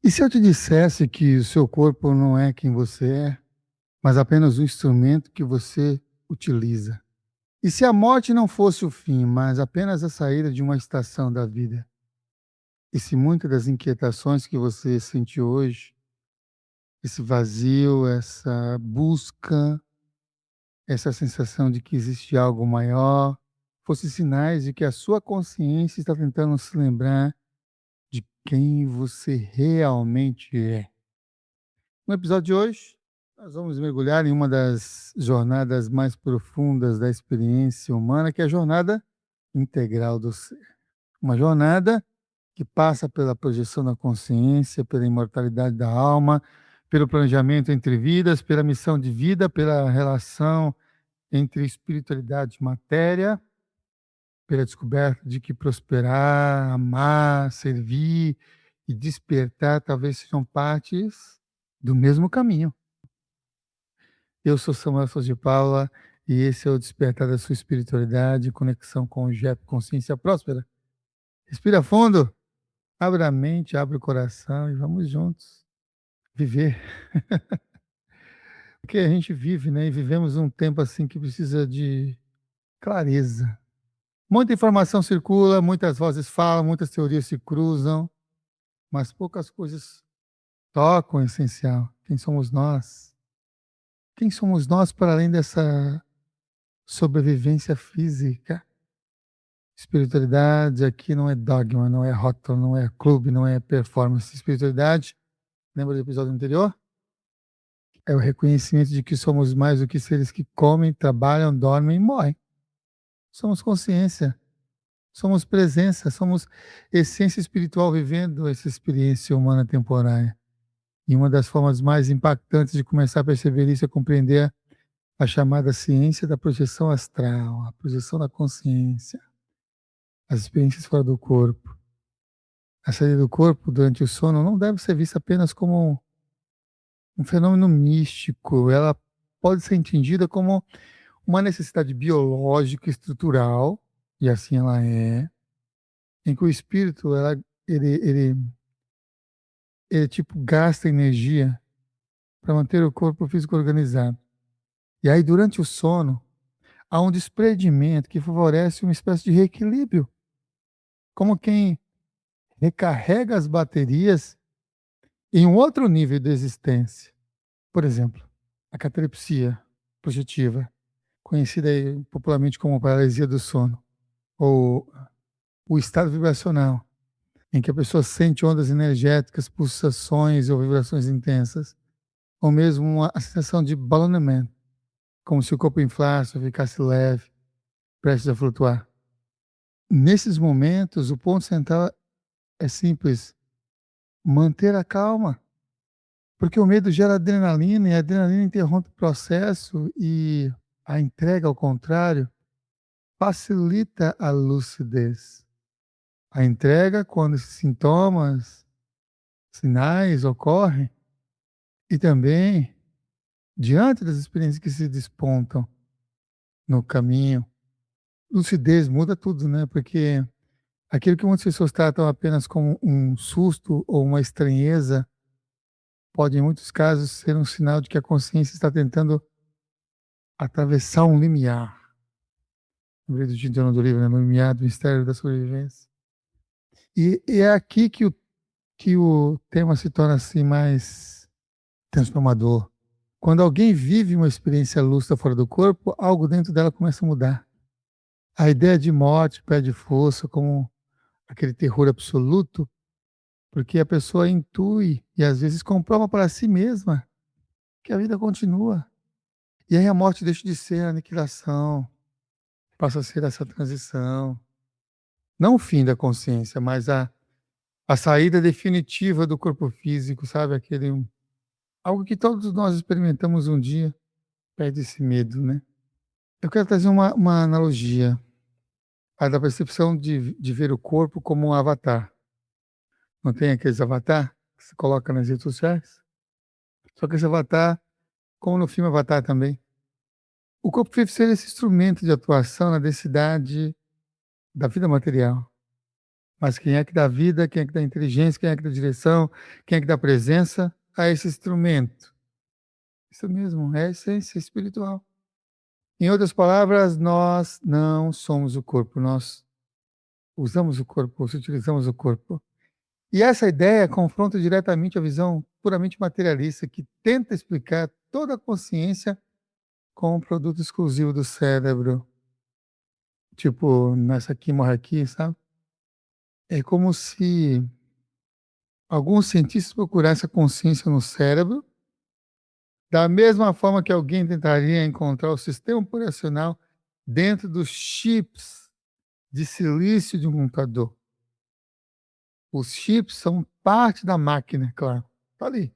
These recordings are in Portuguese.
E se eu te dissesse que o seu corpo não é quem você é, mas apenas um instrumento que você utiliza? E se a morte não fosse o fim, mas apenas a saída de uma estação da vida? E se muitas das inquietações que você sente hoje, esse vazio, essa busca, essa sensação de que existe algo maior, fossem sinais de que a sua consciência está tentando se lembrar de quem você realmente é? No episódio de hoje, nós vamos mergulhar em uma das jornadas mais profundas da experiência humana, que é a jornada integral do ser. Uma jornada que passa pela projeção da consciência, pela imortalidade da alma, pelo planejamento entre vidas, pela missão de vida, pela relação entre espiritualidade e matéria, pela descoberta de que prosperar, amar, servir e despertar talvez sejam partes do mesmo caminho. Eu sou Samuel Souza de Paula e esse é o Despertar da Sua Espiritualidade, conexão com o JEP Consciência Próspera. Respira fundo, abre a mente, abre o coração e vamos juntos viver. Porque a gente vive, né? E vivemos um tempo assim que precisa de clareza. Muita informação circula, muitas vozes falam, muitas teorias se cruzam, mas poucas coisas tocam o essencial. Quem somos nós? Quem somos nós para além dessa sobrevivência física? Espiritualidade aqui não é dogma, não é rótulo, não é clube, não é performance. Espiritualidade, lembra do episódio anterior? É o reconhecimento de que somos mais do que seres que comem, trabalham, dormem e morrem. Somos consciência, somos presença, somos essência espiritual vivendo essa experiência humana temporária. E uma das formas mais impactantes de começar a perceber isso é compreender a chamada ciência da projeção astral, a projeção da consciência, as experiências fora do corpo. A saída do corpo durante o sono não deve ser vista apenas como um fenômeno místico, ela pode ser entendida como uma necessidade biológica estrutural, e assim ela é, em que o espírito ele, ele tipo gasta energia para manter o corpo físico organizado. E aí durante o sono há um desprendimento que favorece uma espécie de reequilíbrio, como quem recarrega as baterias em um outro nível de existência. Por exemplo, a catalepsia projetiva, conhecida aí popularmente como paralisia do sono, ou o estado vibracional, em que a pessoa sente ondas energéticas, pulsações ou vibrações intensas, ou mesmo a sensação de balonamento, como se o corpo inflasse ou ficasse leve, prestes a flutuar. Nesses momentos, o ponto central é simples: manter a calma, porque o medo gera adrenalina e a adrenalina interrompe o processo e a entrega, ao contrário, facilita a lucidez. A entrega, quando esses sintomas, sinais ocorrem, e também diante das experiências que se despontam no caminho, lucidez muda tudo, né? Porque aquilo que muitas pessoas tratam apenas como um susto ou uma estranheza pode, em muitos casos, ser um sinal de que a consciência está tentando atravessar um limiar. Lembrei do título do livro, né? No limiar do mistério da sobrevivência. E é aqui que o tema se torna assim mais transformador. Quando alguém vive uma experiência lúcida fora do corpo, algo dentro dela começa a mudar. A ideia de morte perde força como aquele terror absoluto, porque a pessoa intui e às vezes comprova para si mesma que a vida continua. E aí a morte deixa de ser a aniquilação, passa a ser essa transição. Não o fim da consciência, mas a saída definitiva do corpo físico, sabe? Algo que todos nós experimentamos um dia, perde esse medo, né? Eu quero trazer uma analogia, a da percepção de ver o corpo como um avatar. Não tem aqueles avatar que se coloca nas redes sociais? Só que esse avatar, como no filme Avatar também, o corpo deve ser esse instrumento de atuação na densidade da vida material. Mas quem é que dá vida, quem é que dá inteligência, quem é que dá direção, quem é que dá presença a esse instrumento? Isso mesmo, é a essência espiritual. Em outras palavras, nós não somos o corpo, nós usamos o corpo, utilizamos o corpo. E essa ideia confronta diretamente a visão puramente materialista que tenta explicar toda a consciência como um produto exclusivo do cérebro. Tipo, nessa aqui morre aqui, sabe? É como se alguns cientistas procurassem a consciência no cérebro, da mesma forma que alguém tentaria encontrar o sistema operacional dentro dos chips de silício de um computador. Os chips são parte da máquina, claro. Está ali.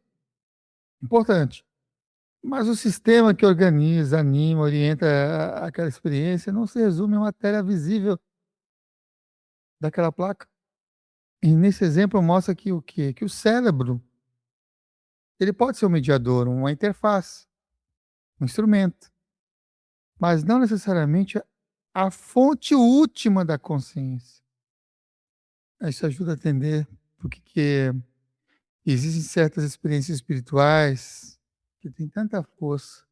Importante. Mas o sistema que organiza, anima, orienta aquela experiência não se resume à matéria visível daquela placa. E nesse exemplo mostra que o quê? Que o cérebro, ele pode ser um mediador, uma interface, um instrumento, mas não necessariamente a fonte última da consciência. Isso ajuda a entender porque que existem certas experiências espirituais que têm tanta força.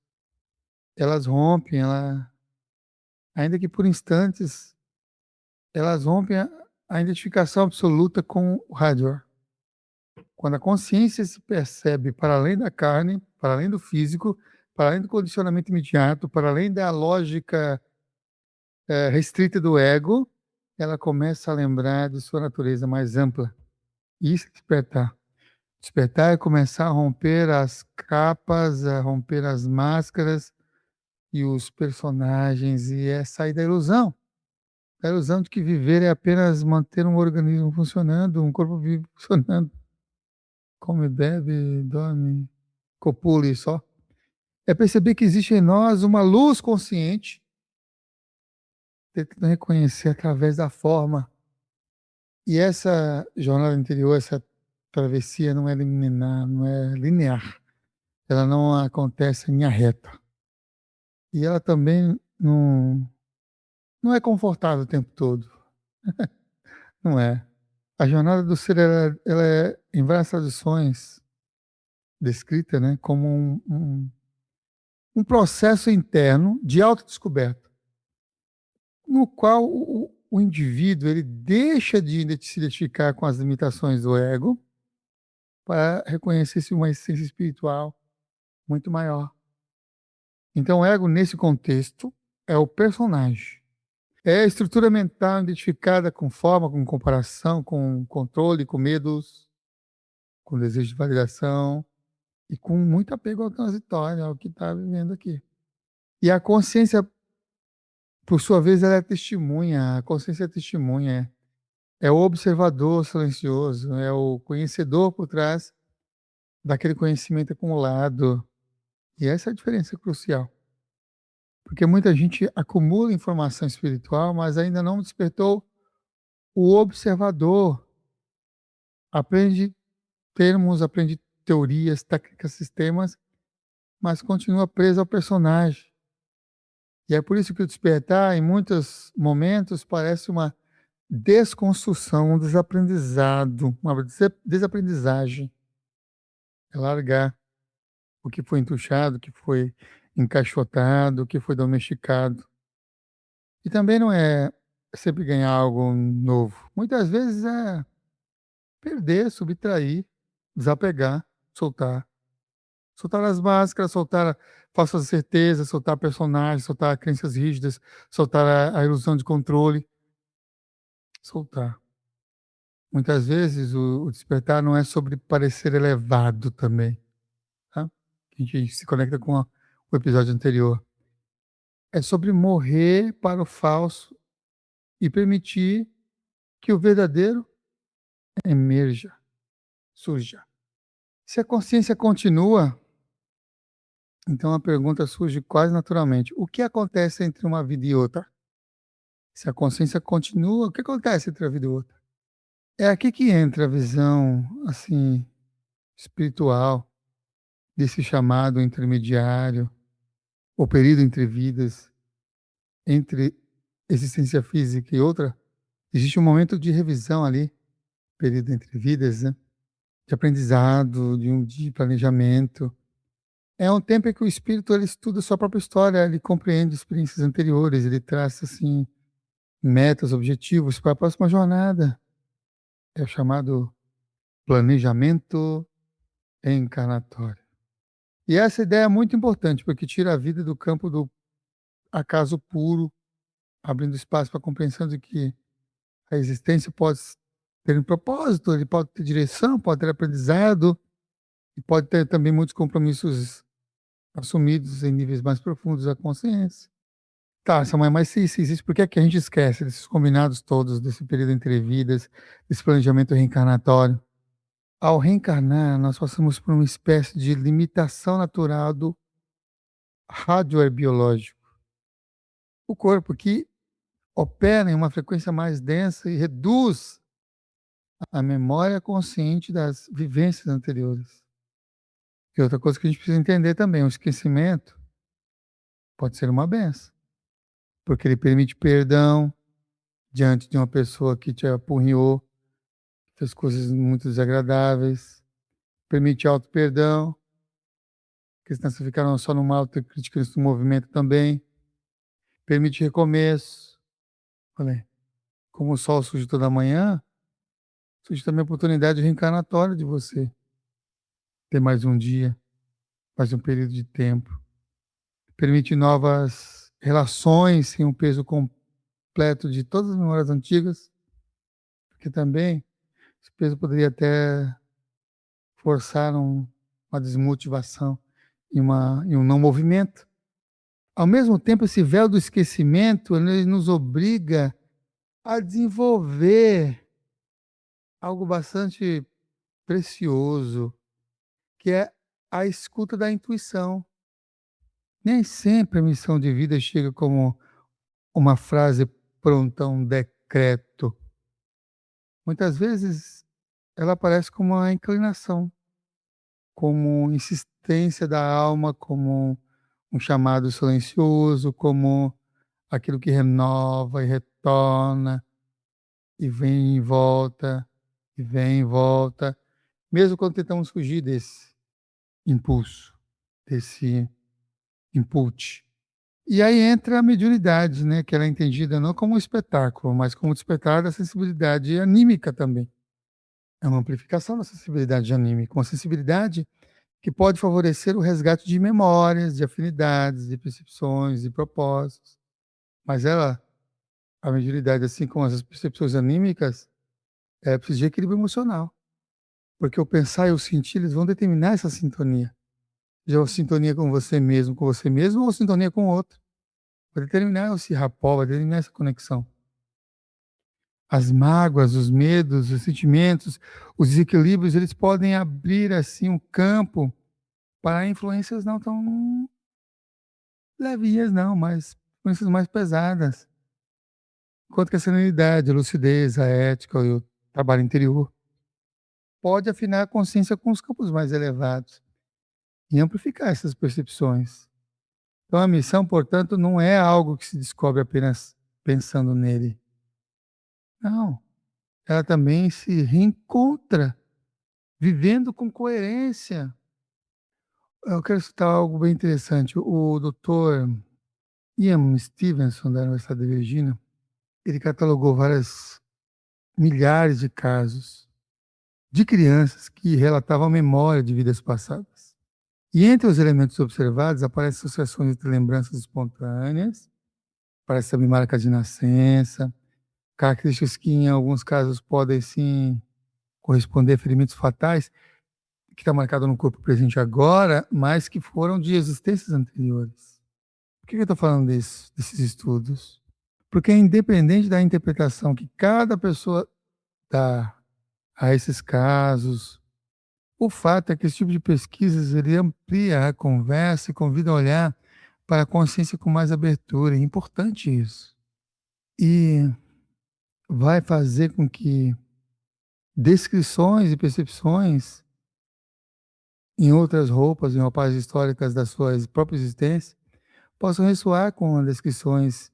Elas rompem, ainda que por instantes, elas rompem a identificação absoluta com o hardware. Quando a consciência se percebe para além da carne, para além do físico, para além do condicionamento imediato, para além da lógica restrita do ego, ela começa a lembrar de sua natureza mais ampla. Isso é despertar. Despertar é começar a romper as capas, a romper as máscaras e os personagens, e é sair da ilusão. A ilusão de que viver é apenas manter um organismo funcionando, um corpo vivo funcionando. Come, bebe, dorme, copule só. É perceber que existe em nós uma luz consciente, tentando reconhecer através da forma. E essa jornada interior, essa travessia não é linear, não é linear. Ela não acontece em linha reta. E ela também não é confortável o tempo todo. Não é. A jornada do ser, ela é, em várias tradições, descrita, né, como um processo interno de autodescoberta, no qual o indivíduo ele deixa de se identificar com as limitações do ego para reconhecer-se uma essência espiritual muito maior. Então, o ego, nesse contexto, é o personagem. É a estrutura mental identificada com forma, com comparação, com controle, com medos, com desejo de validação e com muito apego ao transitório, ao que está vivendo aqui. E a consciência, por sua vez, ela é testemunha, a consciência é testemunha, é o observador silencioso, é o conhecedor por trás daquele conhecimento acumulado. E essa é a diferença crucial. Porque muita gente acumula informação espiritual, mas ainda não despertou o observador. Aprende termos, aprende teorias, técnicas, sistemas, mas continua preso ao personagem. E é por isso que o despertar, em muitos momentos, parece uma desconstrução, um desaprendizado, uma desaprendizagem. É largar o que foi entuchado, o que foi encaixotado, o que foi domesticado. E também não é sempre ganhar algo novo. Muitas vezes é perder, subtrair, desapegar, soltar. Soltar as máscaras, soltar falsas certezas, soltar personagens, soltar crenças rígidas, soltar a ilusão de controle. Soltar. Muitas vezes o despertar não é sobre parecer elevado também. Tá? A gente se conecta com o episódio anterior. É sobre morrer para o falso e permitir que o verdadeiro emerja, surja. Se a consciência continua, então a pergunta surge quase naturalmente: o que acontece entre uma vida e outra? Se a consciência continua, o que acontece entre a vida e outra? É aqui que entra a visão, assim, espiritual desse chamado intermediário, o período entre vidas, entre existência física e outra, Existe um momento de revisão ali, período entre vidas, né, de aprendizado, de planejamento. É um tempo em que o espírito ele estuda a sua própria história, ele compreende experiências anteriores, ele traça, assim, metas, objetivos para a próxima jornada. É o chamado planejamento encarnatório. E essa ideia é muito importante, porque tira a vida do campo do acaso puro, abrindo espaço para a compreensão de que a existência pode ter um propósito, ele pode ter direção, pode ter aprendizado e pode ter também muitos compromissos assumidos em níveis mais profundos da consciência. Tá, Samuel, mas se existe, por que é que a gente esquece desses combinados todos, desse período entre vidas, desse planejamento reencarnatório? Ao reencarnar, nós passamos por uma espécie de limitação natural do hardware biológico. O corpo que opera em uma frequência mais densa e reduz a memória consciente das vivências anteriores. E outra coisa que a gente precisa entender também, o esquecimento pode ser uma benção, porque ele permite perdão diante de uma pessoa que te apurrinhou, fez coisas muito desagradáveis, permite auto-perdão, porque senão você fica só numa autocrítica do movimento também, permite recomeço. Falei, como o sol surge toda manhã, surge também a oportunidade reencarnatória de você ter mais um dia, mais um período de tempo. Permite novas relações sem um peso completo de todas as memórias antigas, porque também esse peso poderia até forçar uma desmotivação e um não movimento. Ao mesmo tempo, esse véu do esquecimento ele nos obriga a desenvolver algo bastante precioso, que é a escuta da intuição. Nem sempre a missão de vida chega como uma frase pronta, um decreto. Muitas vezes ela aparece como uma inclinação, como insistência da alma, como um chamado silencioso, como aquilo que renova e retorna, e vem e volta, e vem e volta, mesmo quando tentamos fugir desse impulso, desse input. E aí entra a mediunidade, né, que ela é entendida não como um espetáculo, mas como despertar da sensibilidade anímica também. É uma amplificação da sensibilidade anímica, uma sensibilidade que pode favorecer o resgate de memórias, de afinidades, de percepções, de propósitos. Mas ela, a mediunidade, assim como as percepções anímicas, precisa de equilíbrio emocional, porque o pensar e o sentir, eles vão determinar essa sintonia. Já a sintonia com você mesmo, ou sintonia com o outro. Vai determinar esse rapport, vai determinar essa conexão. As mágoas, os medos, os sentimentos, os desequilíbrios, eles podem abrir, assim, um campo para influências não tão levinhas não, mas influências mais pesadas. Enquanto que a serenidade, a lucidez, a ética e o trabalho interior pode afinar a consciência com os campos mais elevados e amplificar essas percepções. Então a missão, portanto, não é algo que se descobre apenas pensando nele. Não, ela também se reencontra, vivendo com coerência. Eu quero citar algo bem interessante. O doutor Ian Stevenson, da Universidade de Virgínia, ele catalogou várias milhares de casos de crianças que relatavam a memória de vidas passadas. E entre os elementos observados aparecem associações entre lembranças espontâneas, aparece também marca de nascença, características que em alguns casos podem sim corresponder a ferimentos fatais, que está marcado no corpo presente agora, mas que foram de existências anteriores. Por que eu estou falando desses estudos? Porque independente da interpretação que cada pessoa dá a esses casos, o fato é que esse tipo de pesquisas ele amplia a conversa e convida a olhar para a consciência com mais abertura. É importante isso. E vai fazer com que descrições e percepções em outras roupas, em roupagens históricas da sua própria existência, possam ressoar com as descrições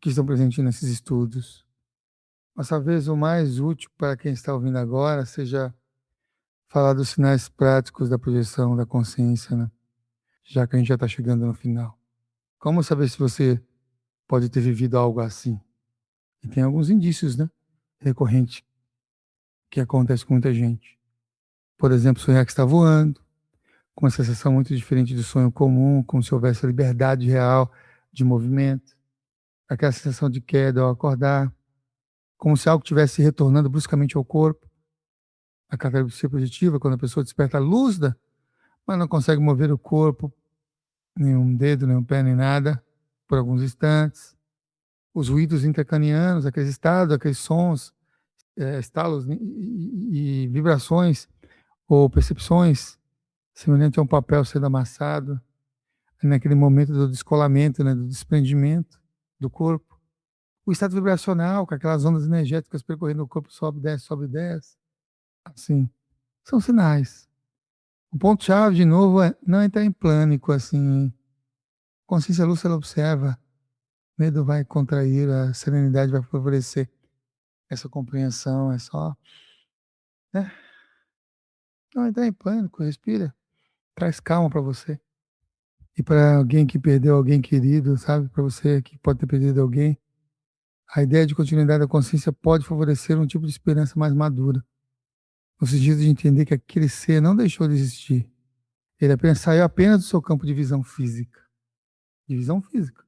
que estão presentes nesses estudos. Mas talvez o mais útil para quem está ouvindo agora seja falar dos sinais práticos da projeção da consciência, né? Já que a gente já está chegando no final. Como saber se você pode ter vivido algo assim? E tem alguns indícios, né? Recorrentes que acontece com muita gente. Por exemplo, sonhar que está voando, com uma sensação muito diferente do sonho comum, como se houvesse liberdade real de movimento, aquela sensação de queda ao acordar, como se algo estivesse retornando bruscamente ao corpo. A catalepsia projetiva, quando a pessoa desperta lúcida, mas não consegue mover o corpo, nenhum dedo, nenhum pé, nem nada, por alguns instantes. Os ruídos intracranianos, aqueles estados, aqueles sons, estalos e vibrações ou percepções semelhantes a um papel sendo amassado, naquele momento do descolamento, né, do desprendimento do corpo. O estado vibracional, com aquelas ondas energéticas percorrendo o corpo, sobe, desce, assim, são sinais. O ponto-chave, de novo, é não entrar em pânico, assim. Consciência lúcida, ela observa, medo vai contrair, a serenidade vai favorecer essa compreensão, é só, né, não entrar em pânico, respira, traz calma para você. E para alguém que perdeu alguém querido, sabe, para você que pode ter perdido alguém, a ideia de continuidade da consciência pode favorecer um tipo de esperança mais madura, no sentido de entender que aquele ser não deixou de existir. Ele apenas saiu apenas do seu campo de visão física. De visão física.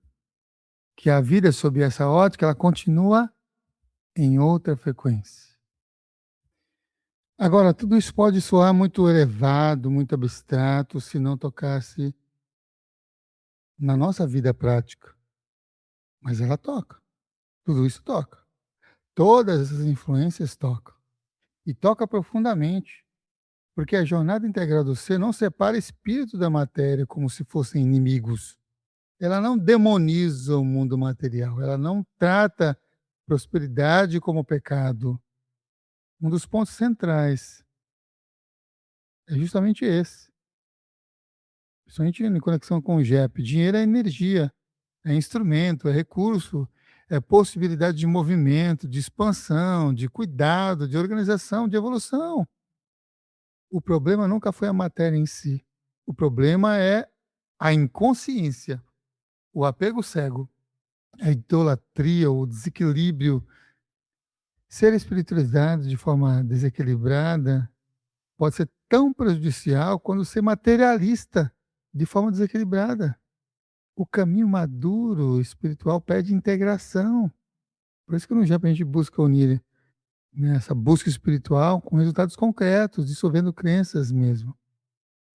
Que a vida, sob essa ótica, ela continua em outra frequência. Agora, tudo isso pode soar muito elevado, muito abstrato, se não tocasse na nossa vida prática. Mas ela toca. Tudo isso toca. Todas essas influências tocam. E toca profundamente. Porque a jornada integral do ser não separa espírito da matéria como se fossem inimigos. Ela não demoniza o mundo material. Ela não trata prosperidade como pecado. Um dos pontos centrais é justamente esse. Principalmente em conexão com o JEP. Dinheiro é energia, é instrumento, é recurso, é possibilidade de movimento, de expansão, de cuidado, de organização, de evolução. O problema nunca foi a matéria em si. O problema é a inconsciência, o apego cego, a idolatria, o desequilíbrio. Ser espiritualizado de forma desequilibrada pode ser tão prejudicial quanto ser materialista de forma desequilibrada. O caminho maduro espiritual pede integração. Por isso que no Japa a gente busca unir, né, essa busca espiritual com resultados concretos, dissolvendo crenças mesmo,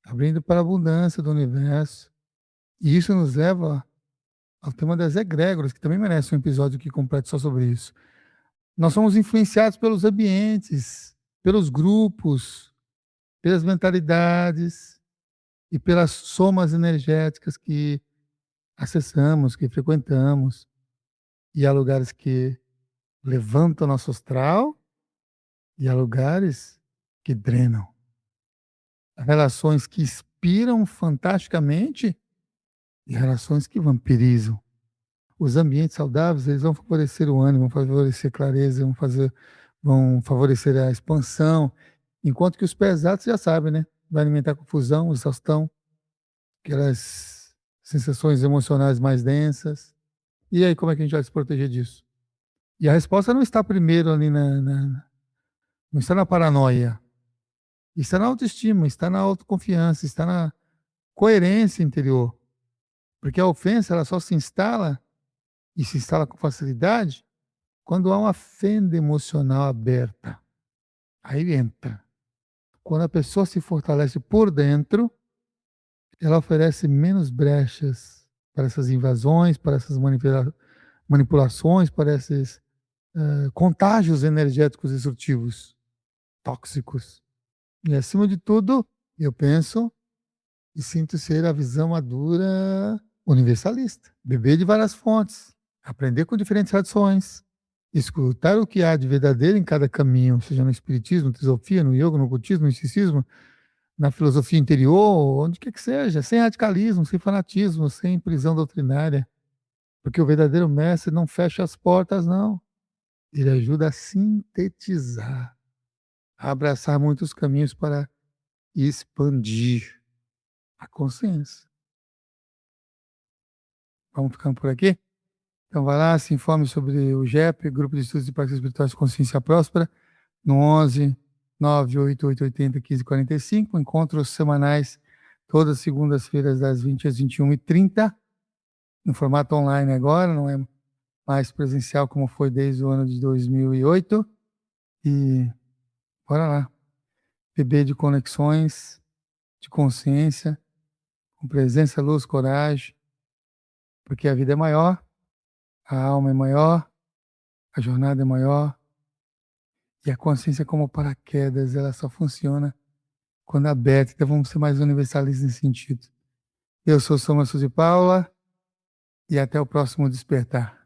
abrindo para a abundância do universo. E isso nos leva ao tema das egrégoras, que também merece um episódio aqui completo só sobre isso. Nós somos influenciados pelos ambientes, pelos grupos, pelas mentalidades e pelas somas energéticas que acessamos, que frequentamos. E há lugares que levantam nosso astral e há lugares que drenam. Há relações que inspiram fantasticamente e relações que vampirizam. Os ambientes saudáveis, eles vão favorecer o ânimo, vão favorecer clareza, vão favorecer a expansão, enquanto que os pesados, já sabem, né? Vai alimentar confusão, exaustão, aquelas sensações emocionais mais densas. E aí, como é que a gente vai se proteger disso? E a resposta não está primeiro ali não está na paranoia, está na autoestima, está na autoconfiança, está na coerência interior. Porque a ofensa, ela só se instala, e se instala com facilidade, quando há uma fenda emocional aberta. Aí entra. Quando a pessoa se fortalece por dentro, ela oferece menos brechas para essas invasões, para essas manipulações, para esses contágios energéticos destrutivos, tóxicos. E, acima de tudo, eu penso e sinto ser a visão madura universalista. Beber de várias fontes, aprender com diferentes tradições, escutar o que há de verdadeiro em cada caminho, seja no espiritismo, na teosofia, no yoga, no ocultismo, no misticismo, na filosofia interior, onde quer que seja, sem radicalismo, sem fanatismo, sem prisão doutrinária. Porque o verdadeiro mestre não fecha as portas, não. Ele ajuda a sintetizar, a abraçar muitos caminhos para expandir a consciência. Vamos ficando por aqui? Então vai lá, se informe sobre o GEP, Grupo de Estudos de Práticas Espirituais de Consciência Próspera, no 11 98880 1545, encontros semanais, todas as segundas-feiras, das 20 às 21h30, no formato online agora, não é mais presencial como foi desde o ano de 2008. E bora lá, beber de conexões, de consciência, com presença, luz, coragem, porque a vida é maior, a alma é maior, a jornada é maior, e a consciência como paraquedas, ela só funciona quando aberta. Então vamos ser mais universalistas nesse sentido. Eu sou Soma Suzy Paula e até o próximo despertar.